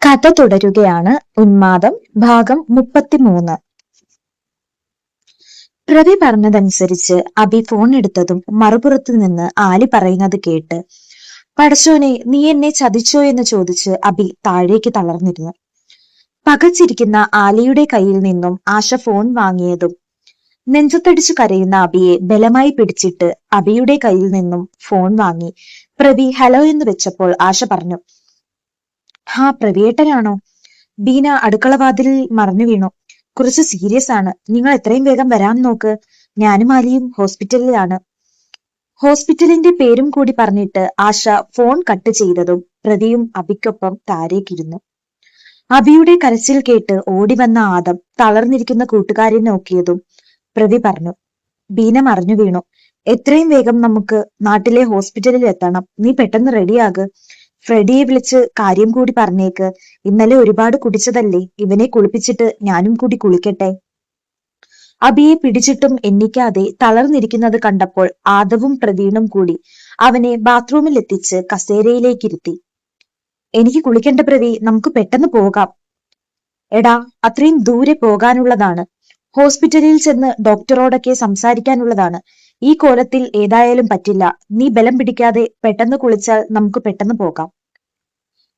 കഥ തുടരുകയാണ്. ഉന്മാദം ഭാഗം 33. പ്രവി പറഞ്ഞതനുസരിച്ച് അബി ഫോൺ എടുത്തതും മറുപുറത്തു നിന്ന് ആലി പറയുന്നത് കേട്ട് പടച്ചോനെ നീ എന്നെ ചതിച്ചോ എന്ന് ചോദിച്ച് അബി താഴേക്ക് തളർന്നിരുന്നു. പകച്ചിരിക്കുന്ന ആലിയുടെ കയ്യിൽ നിന്നും ആശ ഫോൺ വാങ്ങിയതും നെഞ്ചത്തടിച്ചു കരയുന്ന അബിയെ ബലമായി പിടിച്ചിട്ട് അബിയുടെ കയ്യിൽ നിന്നും ഫോൺ വാങ്ങി പ്രവി ഹലോ എന്ന് വെച്ചപ്പോൾ ആശ പറഞ്ഞു, ഹാ പ്രവിയേട്ടനാണോ? ബീന അടുക്കളവാതിലിൽ മറഞ്ഞു വീണു. കുറച്ച് സീരിയസ് ആണ്. നിങ്ങൾ എത്രയും വേഗം വരാൻ നോക്ക്. ഞാനും ആലിയും ഹോസ്പിറ്റലിലാണ്. ഹോസ്പിറ്റലിന്റെ പേരും കൂടി പറഞ്ഞിട്ട് ആശ ഫോൺ കട്ട് ചെയ്തതും പ്രവിയും അബിക്കൊപ്പം താരേക്കിരുന്നു. അബിയുടെ കരച്ചിൽ കേട്ട് ഓടി വന്ന ആദം തളർന്നിരിക്കുന്ന കൂട്ടുകാരെ നോക്കിയതും പ്രവി പറഞ്ഞു, ബീന മറിഞ്ഞു വീണു. എത്രയും വേഗം നമുക്ക് നാട്ടിലെ ഹോസ്പിറ്റലിൽ എത്തണം. നീ പെട്ടെന്ന് റെഡിയാക്. ഫ്രെഡിയെ വിളിച്ച് കാര്യം കൂടി പറഞ്ഞേക്ക്. ഇന്നലെ ഒരുപാട് കുടിച്ചതല്ലേ, ഇവനെ കുളിപ്പിച്ചിട്ട് ഞാനും കൂടി കുളിക്കട്ടെ. അബിയെ പിടിച്ചിട്ടും എണ്ണിക്കാതെ തളർന്നിരിക്കുന്നത് കണ്ടപ്പോൾ ആദവും പ്രവീണും കൂടി അവനെ ബാത്റൂമിൽ എത്തിച്ച് കസേരയിലേക്കിരുത്തി. എനിക്ക് കുളിക്കണ്ട പ്രവി, നമുക്ക് പെട്ടെന്ന് പോകാം. എടാ, അത്രയും ദൂരെ പോകാനുള്ളതാണ്. ഹോസ്പിറ്റലിൽ ചെന്ന് ഡോക്ടറോടൊക്കെ സംസാരിക്കാനുള്ളതാണ്. ഈ കോലത്തിൽ ഏതായാലും പറ്റില്ല. നീ ബലം പിടിക്കാതെ പെട്ടെന്ന് കുളിച്ചാൽ നമുക്ക് പെട്ടെന്ന് പോകാം.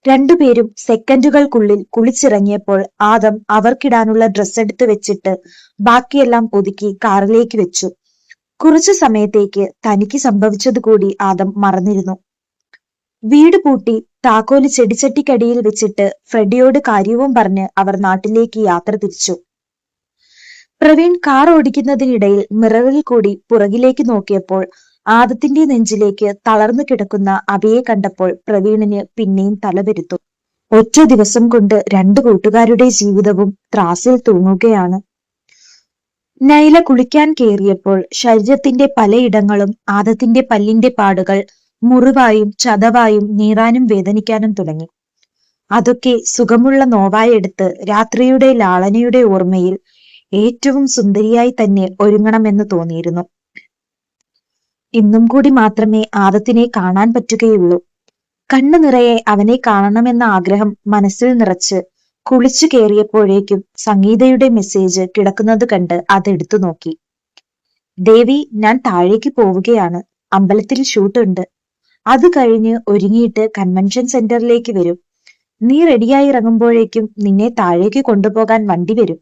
രണ്ടുപേരും സെക്കൻഡുകൾക്കുള്ളിൽ കുളിച്ചിറങ്ങിയപ്പോൾ ആദം അവർക്കിടാനുള്ള ഡ്രസ്സ് എടുത്ത് വെച്ചിട്ട് ബാക്കിയെല്ലാം ഒതുക്കി കാറിലേക്ക് വെച്ചു. കുറച്ചു സമയത്തേക്ക് തനിക്ക് സംഭവിച്ചത് കൂടി ആദം മറന്നിരുന്നു. വീട് പൂട്ടി താക്കോല് ചെടിച്ചട്ടിക്കടിയിൽ വെച്ചിട്ട് ഫ്രെഡിയോട് കാര്യവും പറഞ്ഞ് അവർ നാട്ടിലേക്ക് യാത്ര തിരിച്ചു. പ്രവീൺ കാർ ഓടിക്കുന്നതിനിടയിൽ മിററിൽ കൂടി പുറകിലേക്ക് നോക്കിയപ്പോൾ ആദത്തിന്റെ നെഞ്ചിലേക്ക് തളർന്നു കിടക്കുന്ന അബിയെ കണ്ടപ്പോൾ പ്രവീണിന് പിന്നെയും തലപെരുത്തു. ഒറ്റ ദിവസം കൊണ്ട് രണ്ടു കൂട്ടുകാരുടെ ജീവിതവും ത്രാസിൽ തൂങ്ങുകയാണ്. നൈല കുളിക്കാൻ കയറിയപ്പോൾ ശരീരത്തിന്റെ പലയിടങ്ങളും ആദത്തിന്റെ പല്ലിന്റെ പാടുകൾ മുറിവായും ചതവായും നീറാനും വേദനിക്കാനും തുടങ്ങി. അതൊക്കെ സുഖമുള്ള നോവായെടുത്ത് രാത്രിയുടെ ലാളനയുടെ ഓർമ്മയിൽ ഏറ്റവും സുന്ദരിയായി തന്നെ ഒരുങ്ങണമെന്ന് തോന്നിയിരുന്നു. ഇന്നും കൂടി മാത്രമേ ആദത്തിനെ കാണാൻ പറ്റുകയുള്ളൂ. കണ്ണു നിറയെ അവനെ കാണണമെന്ന ആഗ്രഹം മനസ്സിൽ നിറച്ച് കുളിച്ചു കയറിയപ്പോഴേക്കും സംഗീതയുടെ മെസ്സേജ് കിടക്കുന്നത് കണ്ട് അതെടുത്തു നോക്കി. ദേവി, ഞാൻ താഴേക്ക് പോവുകയാണ്. അമ്പലത്തിൽ ഷൂട്ടുണ്ട്. അത് കഴിഞ്ഞ് ഒരുങ്ങിയിട്ട് കൺവെൻഷൻ സെന്ററിലേക്ക് വരും. നീ റെഡിയായി ഇറങ്ങുമ്പോഴേക്കും നിന്നെ താഴേക്ക് കൊണ്ടുപോകാൻ വണ്ടി വരും.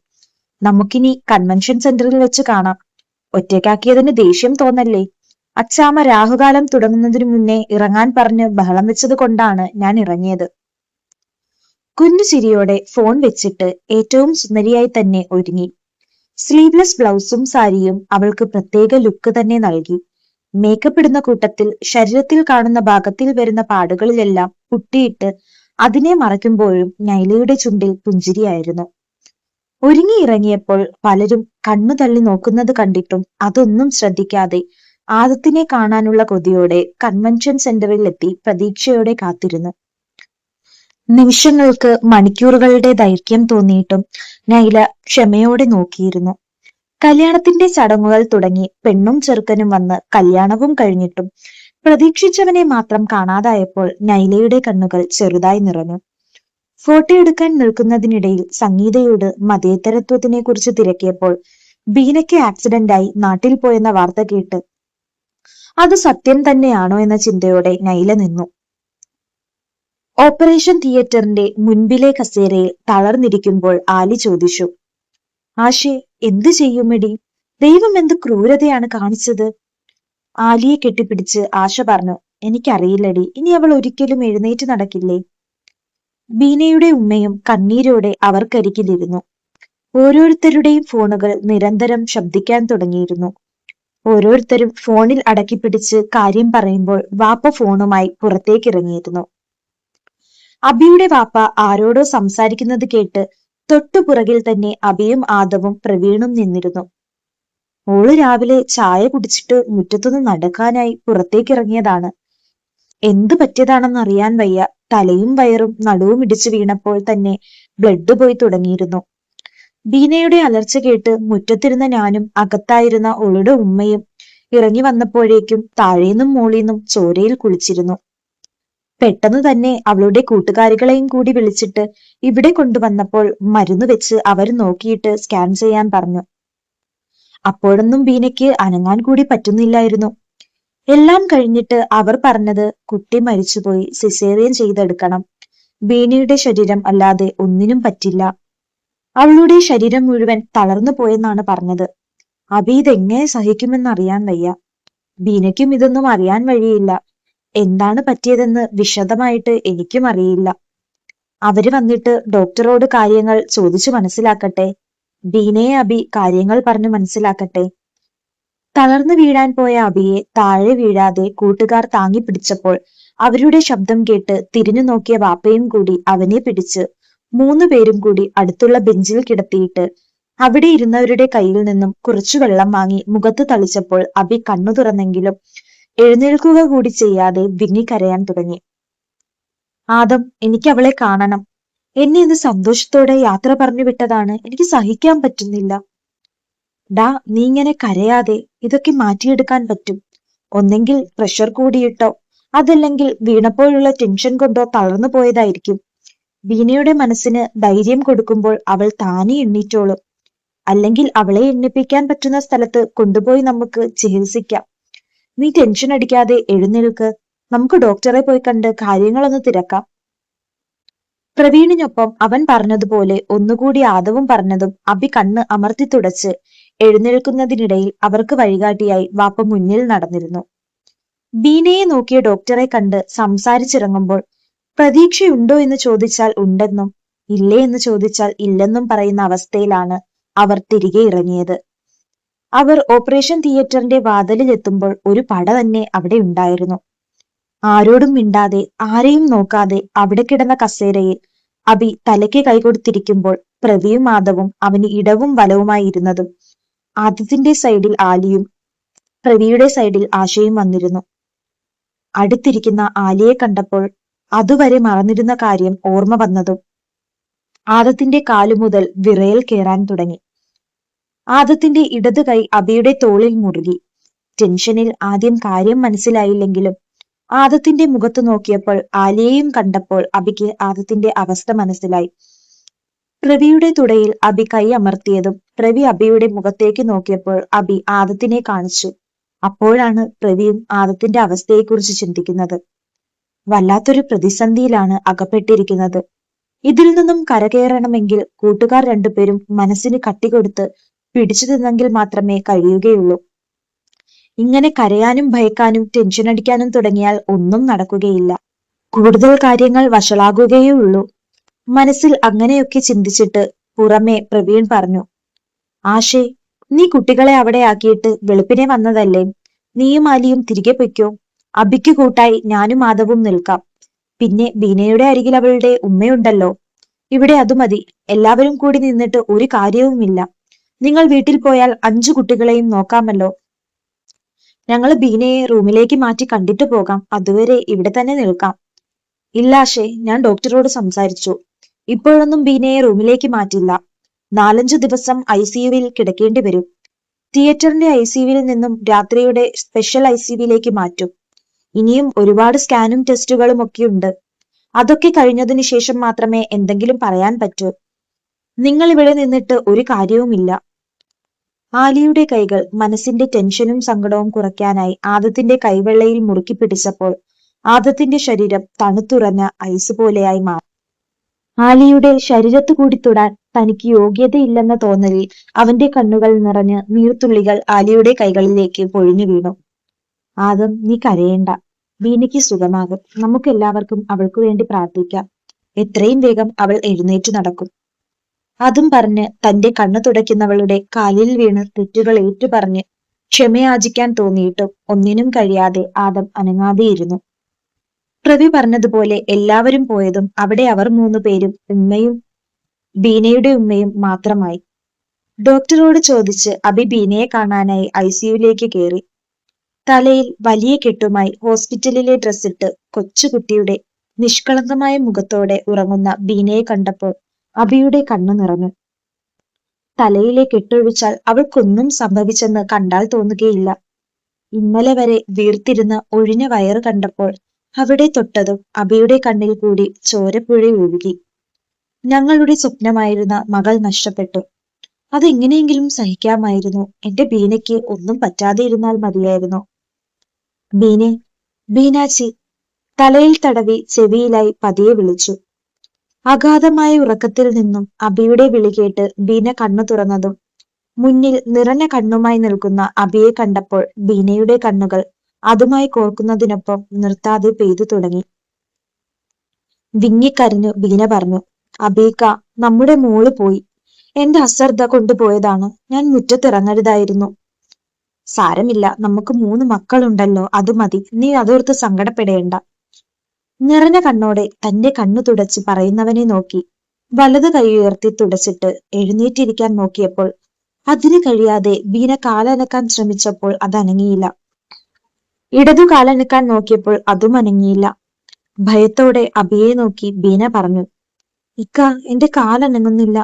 നമുക്കിനി കൺവെൻഷൻ സെന്ററിൽ വെച്ച് കാണാം. ഒറ്റയ്ക്കാക്കിയതിന് ദേഷ്യം തോന്നല്ലേ? അച്ചാമ്മ രാഹുകാലം തുടങ്ങുന്നതിനു മുന്നേ ഇറങ്ങാൻ പറഞ്ഞ് ബഹളം വെച്ചത് കൊണ്ടാണ് ഞാൻ ഇറങ്ങിയത്. കുഞ്ഞു ചിരിയോടെ ഫോൺ വെച്ചിട്ട് ഏറ്റവും സുന്ദരിയായി തന്നെ ഒരുങ്ങി. സ്ലീവ്ലെസ് ബ്ലൗസും സാരിയും അവൾക്ക് പ്രത്യേക ലുക്ക് തന്നെ നൽകി. മേക്കപ്പ് ഇടുന്ന കൂട്ടത്തിൽ ശരീരത്തിൽ കാണുന്ന ഭാഗത്തിൽ വരുന്ന പാടുകളിലെല്ലാം പുട്ടിയിട്ട് അതിനെ മറയ്ക്കുമ്പോഴും നൈലയുടെ ചുണ്ടിൽ പുഞ്ചിരിയായിരുന്നു. ഒരുങ്ങി ഇറങ്ങിയപ്പോൾ പലരും കണ്ണു തള്ളി നോക്കുന്നത് കണ്ടിട്ടും അതൊന്നും ശ്രദ്ധിക്കാതെ ആദത്തിനെ കാണാനുള്ള കൊതിയോടെ കൺവെൻഷൻ സെന്ററിൽ എത്തി പ്രതീക്ഷയോടെ കാത്തിരുന്നു. നിമിഷങ്ങൾക്ക് മണിക്കൂറുകളുടെ ദൈർഘ്യം തോന്നിയിട്ടും നൈല ക്ഷമയോടെ നോക്കിയിരുന്നു. കല്യാണത്തിന്റെ ചടങ്ങുകൾ തുടങ്ങി പെണ്ണും ചെറുക്കനും വന്ന് കല്യാണവും കഴിഞ്ഞിട്ടും പ്രതീക്ഷിച്ചവനെ മാത്രം കാണാതായപ്പോൾ നൈലയുടെ കണ്ണുകൾ ചെറുതായി നിറഞ്ഞു. ഫോട്ടോ എടുക്കാൻ നിൽക്കുന്നതിനിടയിൽ സംഗീതയോട് മതേതരത്വത്തിനെ കുറിച്ച് തിരക്കിയപ്പോൾ ബീനയ്ക്ക് ആക്സിഡന്റായി നാട്ടിൽ പോയെന്ന വാർത്ത കേട്ട് അത് സത്യം തന്നെയാണോ എന്ന ചിന്തയോടെ നൈല നിന്നു. ഓപ്പറേഷൻ തിയേറ്ററിന്റെ മുൻപിലെ കസേരയിൽ തളർന്നിരിക്കുമ്പോൾ ആലി ചോദിച്ചു, ആശേ, എന്തു ചെയ്യുമെടി? ദൈവം എന്ത് ക്രൂരതയാണ് കാണിച്ചത്? ആലിയെ കെട്ടിപ്പിടിച്ച് ആശ പറഞ്ഞു, എനിക്കറിയില്ലടി, ഇനി അവൾ ഒരിക്കലും എഴുന്നേറ്റ് നടക്കില്ലേ? ബീനയുടെ ഉമ്മയും കണ്ണീരോടെ അവർക്കരികിലിരുന്നു. ഓരോരുത്തരുടെയും ഫോണുകൾ നിരന്തരം ശബ്ദിക്കാൻ തുടങ്ങിയിരുന്നു. ഓരോരുത്തരും ഫോണിൽ അടക്കിപ്പിടിച്ച് കാര്യം പറയുമ്പോൾ വാപ്പ ഫോണുമായി പുറത്തേക്കിറങ്ങിയിരുന്നു. അബിയുടെ വാപ്പ ആരോടോ സംസാരിക്കുന്നത് കേട്ട് തൊട്ടുപുറകിൽ തന്നെ അബിയും ആദവും പ്രവീണും നിന്നിരുന്നു. ഓള് രാവിലെ ചായ കുടിച്ചിട്ട് മുറ്റത്തുനിന്ന് നടക്കാനായി പുറത്തേക്കിറങ്ങിയതാണ്. എന്തു പറ്റിയതാണെന്ന് അറിയാൻ വയ്യ. തലയും വയറും നടുവും ഇടിച്ചു വീണപ്പോൾ തന്നെ ബ്ലഡ് പോയി തുടങ്ങിയിരുന്നു. ബീനയുടെ അലർച്ച കേട്ട് മുറ്റത്തിരുന്ന ഞാനും അകത്തായിരുന്ന ഓളുടെ ഉമ്മയും ഇറങ്ങി വന്നപ്പോഴേക്കും താഴേന്നും മോളീന്നും ചോരയിൽ കുളിച്ചിരുന്നു. പെട്ടെന്ന് തന്നെ അവളുടെ കൂട്ടുകാരികളെയും കൂടി വിളിച്ചിട്ട് ഇവിടെ കൊണ്ടുവന്നപ്പോൾ മരുന്ന് വെച്ച് അവർ നോക്കിയിട്ട് സ്കാൻ ചെയ്യാൻ പറഞ്ഞു. അപ്പോഴൊന്നും ബീനയ്ക്ക് അനങ്ങാൻ കൂടി പറ്റുന്നില്ലായിരുന്നു. എല്ലാം കഴിഞ്ഞിട്ട് അവർ പറഞ്ഞത് കുട്ടി മരിച്ചുപോയി, സിസേറിയൻ ചെയ്തെടുക്കണം. ബീനയുടെ ശരീരം അല്ലാതെ ഒന്നിനും പറ്റില്ല. അവളുടെ ശരീരം മുഴുവൻ തളർന്നു പോയെന്നാണ് പറഞ്ഞത്. അബി ഇതെങ്ങനെ സഹിക്കുമെന്നറിയാൻ വയ്യ. ബീനയ്ക്കും ഇതൊന്നും അറിയാൻ വഴിയില്ല. എന്താണ് പറ്റിയതെന്ന് വിശദമായിട്ട് എനിക്കും അറിയില്ല. അവര് വന്നിട്ട് ഡോക്ടറോട് കാര്യങ്ങൾ ചോദിച്ചു മനസ്സിലാക്കട്ടെ. ബീനയെ അബി കാര്യങ്ങൾ പറഞ്ഞു മനസ്സിലാക്കട്ടെ. തളർന്നു വീഴാൻ പോയ അബിയെ താഴെ വീഴാതെ കൂട്ടുകാർ താങ്ങി പിടിച്ചപ്പോൾ അവരുടെ ശബ്ദം കേട്ട് തിരിഞ്ഞു നോക്കിയ വാപ്പയും കൂടി അവനെ പിടിച്ച് 3 പേരും കൂടി അടുത്തുള്ള ബെഞ്ചിൽ കിടത്തിയിട്ട് അവിടെ ഇരുന്നവരുടെ കയ്യിൽ നിന്നും കുറച്ചു വെള്ളം വാങ്ങി മുഖത്ത് തളിച്ചപ്പോൾ അബി കണ്ണു തുറന്നെങ്കിലും എഴുന്നേൽക്കുക കൂടി ചെയ്യാതെ വിങ്ങിക്കരയാൻ തുടങ്ങി. ആദം, എനിക്ക് അവളെ കാണണം. എന്നെ ഇന്ന് സന്തോഷത്തോടെ യാത്ര പറഞ്ഞു വിട്ടതാണ്. എനിക്ക് സഹിക്കാൻ പറ്റുന്നില്ല. ഡാ, നീ ഇങ്ങനെ കരയാതെ, ഇതൊക്കെ മാറ്റിയെടുക്കാൻ പറ്റും. ഒന്നെങ്കിൽ പ്രഷർ കൂടിയിട്ടോ അതല്ലെങ്കിൽ വീണപ്പോഴുള്ള ടെൻഷൻ കൊണ്ടോ തളർന്നു പോയതായിരിക്കും. ബീനയുടെ മനസ്സിന് ധൈര്യം കൊടുക്കുമ്പോൾ അവൾ താനെ എണ്ണീറ്റോളും. അല്ലെങ്കിൽ അവളെ എണ്ണിപ്പിക്കാൻ പറ്റുന്ന സ്ഥലത്ത് കൊണ്ടുപോയി നമുക്ക് ചികിത്സിക്കാം. നീ ടെൻഷൻ അടിക്കാതെ എഴുന്നേൽക്ക്. നമുക്ക് ഡോക്ടറെ പോയി കണ്ട് കാര്യങ്ങളൊന്ന് തിരക്കാം. പ്രവീണിനൊപ്പം അവൻ പറഞ്ഞതുപോലെ ഒന്നുകൂടി ആദവും പറഞ്ഞതും അബി കണ്ണ് അമർത്തി തുടച്ച് എഴുന്നേൽക്കുന്നതിനിടയിൽ അവർക്ക് വഴികാട്ടിയായി വാപ്പ മുന്നിൽ നടന്നിരുന്നു. ബീനയെ നോക്കിയ ഡോക്ടറെ കണ്ട് സംസാരിച്ചിറങ്ങുമ്പോൾ പ്രതീക്ഷയുണ്ടോ എന്ന് ചോദിച്ചാൽ ഉണ്ടെന്നും ഇല്ലേ എന്ന് ചോദിച്ചാൽ ഇല്ലെന്നും പറയുന്ന അവസ്ഥയിലാണ് അവർ തിരികെ ഇറങ്ങിയത്. അവർ ഓപ്പറേഷൻ തിയേറ്ററിന്റെ വാതിലിലെത്തുമ്പോൾ ഒരു പട തന്നെ അവിടെ ഉണ്ടായിരുന്നു. ആരോടും മിണ്ടാതെ ആരെയും നോക്കാതെ അവിടെ കിടന്ന കസേരയിൽ അബി തലയ്ക്ക് കൈകൊടുത്തിരിക്കുമ്പോൾ പ്രവിയും ആദവും അവന് ഇടവും വലവുമായി ഇരുന്നതും ആദ്യത്തിന്റെ സൈഡിൽ ആലിയും പ്രവിയുടെ സൈഡിൽ ആശയും വന്നിരുന്നു. അടുത്തിരിക്കുന്ന ആലിയെ കണ്ടപ്പോൾ അതുവരെ മറന്നിരുന്ന കാര്യം ഓർമ്മ വന്നതും ആദത്തിന്റെ കാലു മുതൽ വിറയൽ കയറാൻ തുടങ്ങി. ആദത്തിന്റെ ഇടത് കൈ അബിയുടെ തോളിൽ മുറുകി. ടെൻഷനിൽ ആദ്യം കാര്യം മനസ്സിലായില്ലെങ്കിലും ആദത്തിന്റെ മുഖത്ത് നോക്കിയപ്പോൾ ആലിയെയും കണ്ടപ്പോൾ അബിക്ക് ആദത്തിന്റെ അവസ്ഥ മനസ്സിലായി. പ്രവിയുടെ തുടയിൽ അബി കൈ അമർത്തിയതും പ്രവി അബിയുടെ മുഖത്തേക്ക് നോക്കിയപ്പോൾ അബി ആദത്തിനെ കാണിച്ചു. അപ്പോഴാണ് പ്രവിയും ആദത്തിന്റെ അവസ്ഥയെക്കുറിച്ച് ചിന്തിക്കുന്നത്. വല്ലാത്തൊരു പ്രതിസന്ധിയിലാണ് അകപ്പെട്ടിരിക്കുന്നത്. ഇതിൽ നിന്നും കരകയറണമെങ്കിൽ കൂട്ടുകാർ രണ്ടുപേരും മനസ്സിന് കട്ടികൊടുത്ത് പിടിച്ചു നിന്നെങ്കിൽ മാത്രമേ കഴിയുകയുള്ളൂ. ഇങ്ങനെ കരയാനും ഭയക്കാനും ടെൻഷൻ അടിക്കാനും തുടങ്ങിയാൽ ഒന്നും നടക്കുകയില്ല. കൂടുതൽ കാര്യങ്ങൾ വഷളാകുകയേ ഉള്ളൂ. മനസ്സിൽ അങ്ങനെയൊക്കെ ചിന്തിച്ചിട്ട് പുറമെ പ്രവീൺ പറഞ്ഞു, ആശേ, നീ കുട്ടികളെ അവിടെ ആക്കിയിട്ട് വെളുപ്പിനെ വന്നതല്ലേ? നീയും ആലിയും തിരികെ പൊയ്ക്കോ. അബിക്ക് കൂട്ടായി ഞാനും ആദവും നിൽക്കാം. പിന്നെ ബീനയുടെ അരികിൽ അവളുടെ ഉമ്മയുണ്ടല്ലോ. ഇവിടെ അത് മതി. എല്ലാവരും കൂടി നിന്നിട്ട് ഒരു കാര്യവുമില്ല. നിങ്ങൾ വീട്ടിൽ പോയാൽ 5 കുട്ടികളെയും നോക്കാമല്ലോ. ഞങ്ങൾ ബീനയെ റൂമിലേക്ക് മാറ്റി കണ്ടിട്ട് പോകാം. അതുവരെ ഇവിടെ തന്നെ നിൽക്കാം. ഇല്ല ആശേ, ഞാൻ ഡോക്ടറോട് സംസാരിച്ചു. ഇപ്പോഴൊന്നും ബീനയെ റൂമിലേക്ക് മാറ്റില്ല. 4-5 ദിവസം ICUവിൽ കിടക്കേണ്ടി വരും. തിയേറ്ററിന്റെ ICUവിൽ നിന്നും രാത്രിയുടെ സ്പെഷ്യൽ ICUവിലേക്ക് മാറ്റും. ഇനിയും ഒരുപാട് സ്കാനും ടെസ്റ്റുകളും ഒക്കെ ഉണ്ട്. അതൊക്കെ കഴിഞ്ഞതിന് ശേഷം മാത്രമേ എന്തെങ്കിലും പറയാൻ പറ്റൂ. നിങ്ങൾ ഇവിടെ നിന്നിട്ട് ഒരു കാര്യവുമില്ല. ആലിയുടെ കൈകൾ മനസ്സിന്റെ ടെൻഷനും സങ്കടവും കുറയ്ക്കാനായി ആദത്തിന്റെ കൈവെള്ളയിൽ മുറുക്കി പിടിച്ചപ്പോൾ ആദത്തിന്റെ ശരീരം തണുത്തുറഞ്ഞ ഐസ് പോലെയായി മാറി. ആലിയുടെ ശരീരത്തു കൂടി തൊടാൻ തനിക്ക് യോഗ്യതയില്ലെന്ന തോന്നലിൽ അവന്റെ കണ്ണുകൾ നിറഞ്ഞ് നീർത്തുള്ളികൾ ആലിയുടെ കൈകളിലേക്ക് പൊഴിഞ്ഞു വീണു. ആദം, നീ കരയേണ്ട. ബീനയ്ക്ക് സുഖമാകും. നമുക്ക് എല്ലാവർക്കും അവൾക്ക് വേണ്ടി പ്രാർത്ഥിക്കാം. എത്രയും വേഗം അവൾ എഴുന്നേറ്റു നടക്കും. അതും പറഞ്ഞ് തന്റെ കണ്ണു തുടയ്ക്കുന്നവളുടെ കാലിൽ വീണ് തെറ്റുകൾ ഏറ്റുപറഞ്ഞ് ക്ഷമയാചിക്കാൻ തോന്നിയിട്ടും ഒന്നിനും കഴിയാതെ ആദം അനങ്ങാതെയിരുന്നു. പ്രവി പറഞ്ഞതുപോലെ എല്ലാവരും പോയതും അവിടെ അവർ 3 പേരും ഉമ്മയും ബീനയുടെ ഉമ്മയും മാത്രമായി. ഡോക്ടറോട് ചോദിച്ച് അബി ബീനയെ കാണാനായി ICUവിലേക്ക് കയറി. തലയിൽ വലിയ കെട്ടുമായി ഹോസ്പിറ്റലിലെ ഡ്രസ്സിട്ട് കൊച്ചുകുട്ടിയുടെ നിഷ്കളങ്കമായ മുഖത്തോടെ ഉറങ്ങുന്ന ബീനയെ കണ്ടപ്പോൾ അബിയുടെ കണ്ണു നിറഞ്ഞു. തലയിലെ കെട്ടൊഴിച്ചാൽ അവൾക്കൊന്നും സംഭവിച്ചെന്ന് കണ്ടാൽ തോന്നുകയില്ല. ഇന്നലെ വരെ വീർത്തിരുന്ന ഒഴിഞ്ഞ വയറ് കണ്ടപ്പോൾ അവിടെ തൊട്ടതും അബിയുടെ കണ്ണിൽ കൂടി ചോരപ്പുഴ ഒഴുകി. ഞങ്ങളുടെ സ്വപ്നമായിരുന്ന മകൾ നഷ്ടപ്പെട്ടു. അതെങ്ങനെയെങ്കിലും സഹിക്കാമായിരുന്നു. എന്റെ ബീനയ്ക്ക് ഒന്നും പറ്റാതെ ഇരുന്നാൽ മതിയായിരുന്നു. ബീനെ, ബീനാച്ചി. തലയിൽ തടവി ചെവിയിലായി പതിയെ വിളിച്ചു. അഗാധമായ ഉറക്കത്തിൽ നിന്നും അബിയുടെ വിളി കേട്ട് ബീന കണ്ണു തുറന്നതും മുന്നിൽ നിറഞ്ഞ കണ്ണുമായി നിൽക്കുന്ന അബിയെ കണ്ടപ്പോൾ ബീനയുടെ കണ്ണുകൾ അതുമായി കോർക്കുന്നതിനൊപ്പം നിർത്താതെ പെയ്തു തുടങ്ങി. വിങ്ങിക്കരഞ്ഞു ബീന പറഞ്ഞു, അബീക്ക, നമ്മുടെ മോള് പോയി. എന്റെ അശ്രദ്ധ കൊണ്ടുപോയതാണ്. ഞാൻ മുറ്റത്തിറങ്ങരുതായിരുന്നു. സാരമില്ല, നമുക്ക് 3 മക്കളുണ്ടല്ലോ, അത് മതി. നീ അതോർത്ത് സങ്കടപ്പെടേണ്ട. നിറഞ്ഞ കണ്ണോടെ തന്റെ കണ്ണു തുടച്ച് പറയുന്നവനെ നോക്കി വലത് കൈ ഉയർത്തി തുടച്ചിട്ട് എഴുന്നേറ്റിരിക്കാൻ നോക്കിയപ്പോൾ അതിന് കഴിയാതെ ബീന കാലനക്കാൻ ശ്രമിച്ചപ്പോൾ അത് അനങ്ങിയില്ല. ഇടതു കാലനക്കാൻ നോക്കിയപ്പോൾ അതും അനങ്ങിയില്ല. ഭയത്തോടെ അബിയെ നോക്കി ബീന പറഞ്ഞു, ഇക്ക, എന്റെ കാലനങ്ങുന്നില്ല.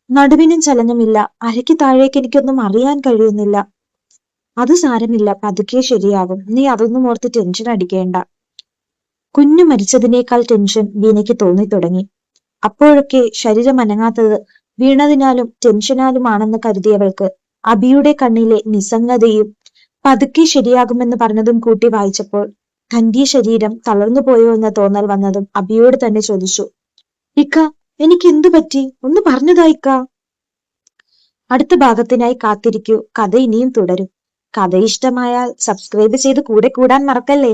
നടുവിനും ചലനമില്ല. അരയ്ക്ക് താഴേക്ക് എനിക്കൊന്നും അറിയാൻ കഴിയുന്നില്ല. അത് സാരമില്ല, പതുക്കെ ശരിയാകും. നീ അതൊന്നും ഓർത്ത് ടെൻഷൻ അടിക്കേണ്ട. കുഞ്ഞു മരിച്ചതിനേക്കാൾ ടെൻഷൻ ബീനയ്ക്ക് തോന്നി തുടങ്ങി. അപ്പോഴൊക്കെ ശരീരം അനങ്ങാത്തത് വീണതിനാലും ടെൻഷനാലുമാണെന്ന് കരുതിയവൾക്ക് അബിയുടെ കണ്ണിലെ നിസ്സംഗതയും പതുക്കെ ശരിയാകുമെന്ന് പറഞ്ഞതും കൂട്ടി വായിച്ചപ്പോൾ തന്റെ ശരീരം തളർന്നു പോയോ എന്ന തോന്നൽ വന്നതും അബിയോട് തന്നെ ചോദിച്ചു, ഇക്ക, എനിക്ക് എന്തു പറ്റി? ഒന്ന് പറഞ്ഞതാ ഇക്ക. അടുത്ത ഭാഗത്തിനായി കാത്തിരിക്കൂ. കഥ ഇനിയും തുടരും. കഥ ഇഷ്ടമായാൽ സബ്സ്ക്രൈബ് ചെയ്ത് കൂടെ കൂടാൻ മറക്കല്ലേ.